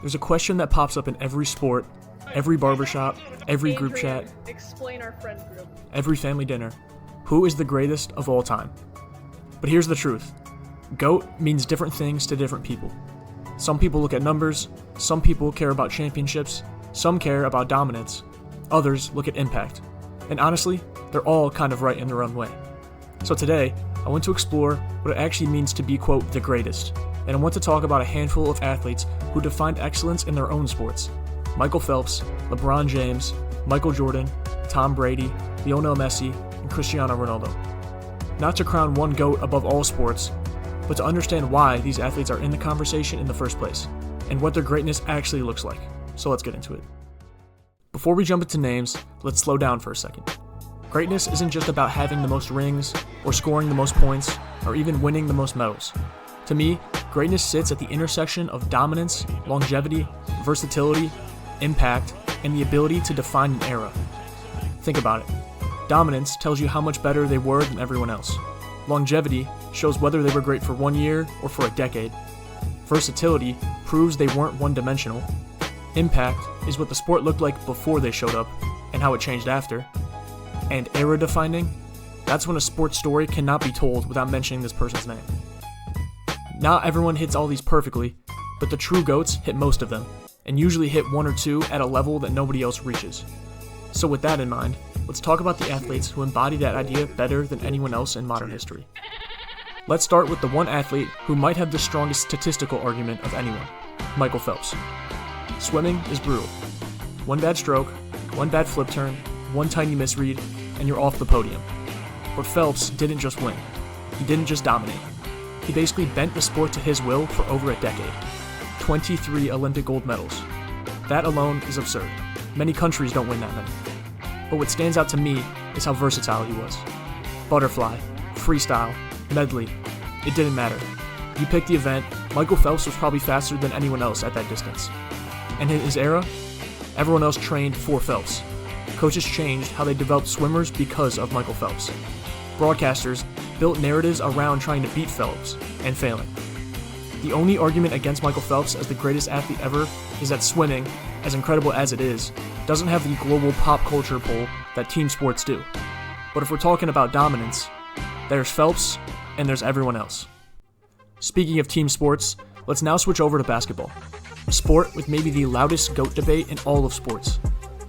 There's a question that pops up in every sport, every barbershop, every group chat, explain our friend group, every family dinner. Who is the greatest of all time? But here's the truth. GOAT means different things to different people. Some people look at numbers, some people care about championships, some care about dominance, others look at impact. And honestly, they're all kind of right in their own way. So today, I want to explore what it actually means to be, quote, the greatest. And I want to talk about a handful of athletes who defined excellence in their own sports. Michael Phelps, LeBron James, Michael Jordan, Tom Brady, Lionel Messi, and Cristiano Ronaldo. Not to crown one GOAT above all sports, but to understand why these athletes are in the conversation in the first place, and what their greatness actually looks like. So let's get into it. Before we jump into names, let's slow down for a second. Greatness isn't just about having the most rings, or scoring the most points, or even winning the most medals. To me, greatness sits at the intersection of dominance, longevity, versatility, impact, and the ability to define an era. Think about it. Dominance tells you how much better they were than everyone else. Longevity shows whether they were great for 1 year or for a decade. Versatility proves they weren't one-dimensional. Impact is what the sport looked like before they showed up, and how it changed after. And era-defining, that's when a sports story cannot be told without mentioning this person's name. Not everyone hits all these perfectly, but the true GOATs hit most of them, and usually hit one or two at a level that nobody else reaches. So with that in mind, let's talk about the athletes who embody that idea better than anyone else in modern history. Let's start with the one athlete who might have the strongest statistical argument of anyone, Michael Phelps. Swimming is brutal. One bad stroke, one bad flip turn, one tiny misread, and you're off the podium. But Phelps didn't just win. He didn't just dominate. He basically bent the sport to his will for over a decade. 23 Olympic gold medals. That alone is absurd. Many countries don't win that many. But what stands out to me is how versatile he was. Butterfly, freestyle, medley, it didn't matter. You picked the event, Michael Phelps was probably faster than anyone else at that distance. And in his era, everyone else trained for Phelps. Coaches changed how they developed swimmers because of Michael Phelps. Broadcasters built narratives around trying to beat Phelps and failing. The only argument against Michael Phelps as the greatest athlete ever is that swimming, as incredible as it is, doesn't have the global pop culture pull that team sports do. But if we're talking about dominance, there's Phelps and there's everyone else. Speaking of team sports, let's now switch over to basketball, a sport with maybe the loudest GOAT debate in all of sports.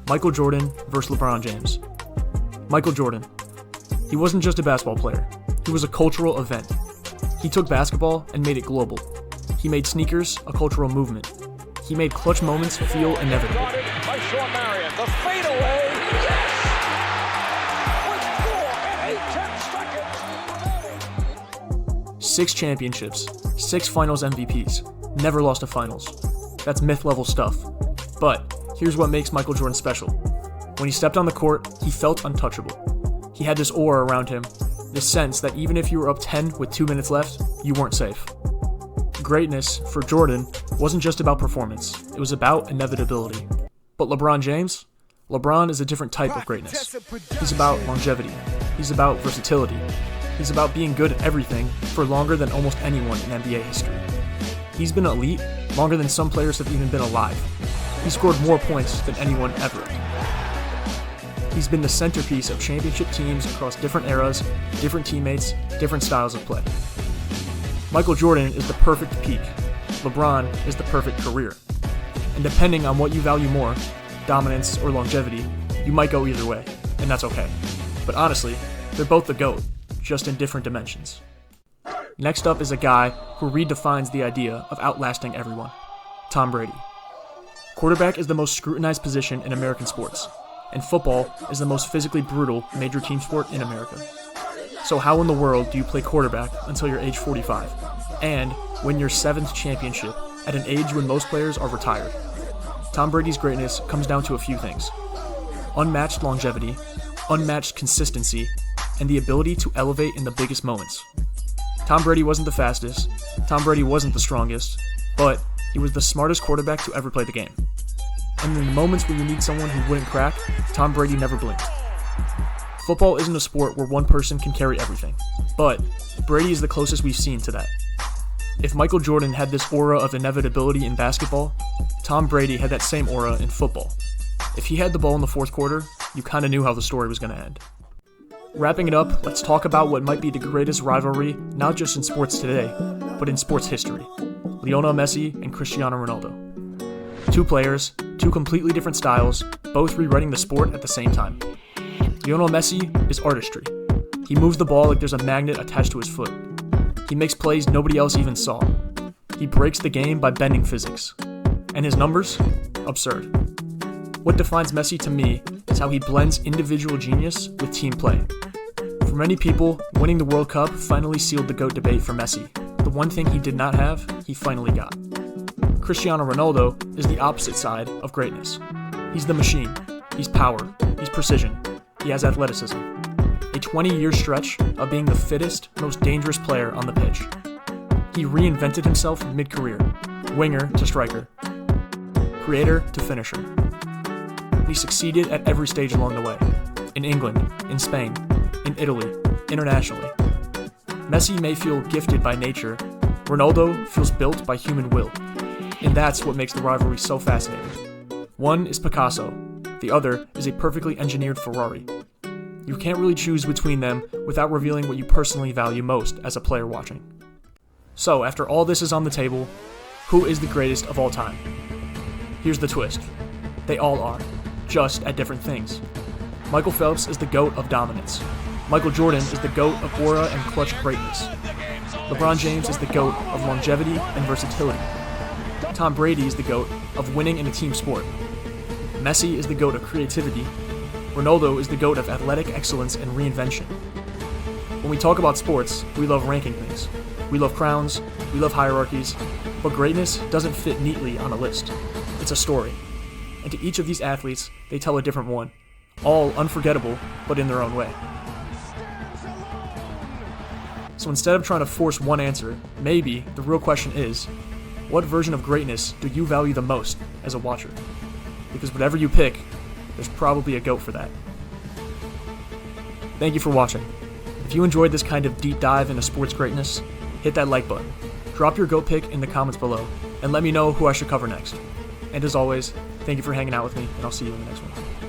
Michael Jordan versus LeBron James. Michael Jordan. He wasn't just a basketball player. He was a cultural event. He took basketball and made it global. He made sneakers a cultural movement. He made clutch moments feel inevitable. By Sean Marion, the fadeaway, yes! With 4 and 8 seconds. 6 championships, 6 finals MVPs, never lost a finals. That's myth-level stuff. But here's what makes Michael Jordan special. When he stepped on the court, he felt untouchable. He had this aura around him, this sense that even if you were up 10 with 2 minutes left, you weren't safe. Greatness, for Jordan, wasn't just about performance, it was about inevitability. But LeBron James? LeBron is a different type of greatness. He's about longevity. He's about versatility. He's about being good at everything for longer than almost anyone in NBA history. He's been elite longer than some players have even been alive. He scored more points than anyone ever. He's been the centerpiece of championship teams across different eras, different teammates, different styles of play. Michael Jordan is the perfect peak. LeBron is the perfect career. And depending on what you value more, dominance or longevity, you might go either way, and that's okay. But honestly, they're both the GOAT, just in different dimensions. Next up is a guy who redefines the idea of outlasting everyone. Tom Brady. Quarterback is the most scrutinized position in American sports, and football is the most physically brutal major team sport in America. So how in the world do you play quarterback until you're age 45, and win your 7th championship at an age when most players are retired? Tom Brady's greatness comes down to a few things: unmatched longevity, unmatched consistency, and the ability to elevate in the biggest moments. Tom Brady wasn't the fastest, Tom Brady wasn't the strongest, but he was the smartest quarterback to ever play the game. And in the moments when you need someone who wouldn't crack, Tom Brady never blinked. Football isn't a sport where one person can carry everything, but Brady is the closest we've seen to that. If Michael Jordan had this aura of inevitability in basketball, Tom Brady had that same aura in football. If he had the ball in the fourth quarter, you kinda knew how the story was gonna end. Wrapping it up, let's talk about what might be the greatest rivalry, not just in sports today, but in sports history. Lionel Messi and Cristiano Ronaldo. Two players, two completely different styles, both rewriting the sport at the same time. Lionel Messi is artistry. He moves the ball like there's a magnet attached to his foot. He makes plays nobody else even saw. He breaks the game by bending physics. And his numbers? Absurd. What defines Messi to me is how he blends individual genius with team play. For many people, winning the World Cup finally sealed the GOAT debate for Messi. The one thing he did not have, he finally got. Cristiano Ronaldo is the opposite side of greatness. He's the machine. He's power. He's precision. He has athleticism. A 20-year stretch of being the fittest, most dangerous player on the pitch. He reinvented himself mid-career, winger to striker, creator to finisher. He succeeded at every stage along the way, in England, in Spain, in Italy, internationally. Messi may feel gifted by nature, Ronaldo feels built by human will, and that's what makes the rivalry so fascinating. One is Picasso, the other is a perfectly engineered Ferrari. You can't really choose between them without revealing what you personally value most as a player watching. So, after all this is on the table, who is the greatest of all time? Here's the twist. They all are, just at different things. Michael Phelps is the GOAT of dominance. Michael Jordan is the GOAT of aura and clutch greatness. LeBron James is the GOAT of longevity and versatility. Tom Brady is the GOAT of winning in a team sport. Messi is the GOAT of creativity. Ronaldo is the GOAT of athletic excellence and reinvention. When we talk about sports, we love ranking things. We love crowns, we love hierarchies, but greatness doesn't fit neatly on a list. It's a story. And to each of these athletes, they tell a different one. All unforgettable, but in their own way. So instead of trying to force one answer, maybe the real question is, what version of greatness do you value the most as a watcher? Because whatever you pick, there's probably a GOAT for that. Thank you for watching. If you enjoyed this kind of deep dive into sports greatness, hit that like button, drop your GOAT pick in the comments below, and let me know who I should cover next. And as always, thank you for hanging out with me, and I'll see you in the next one.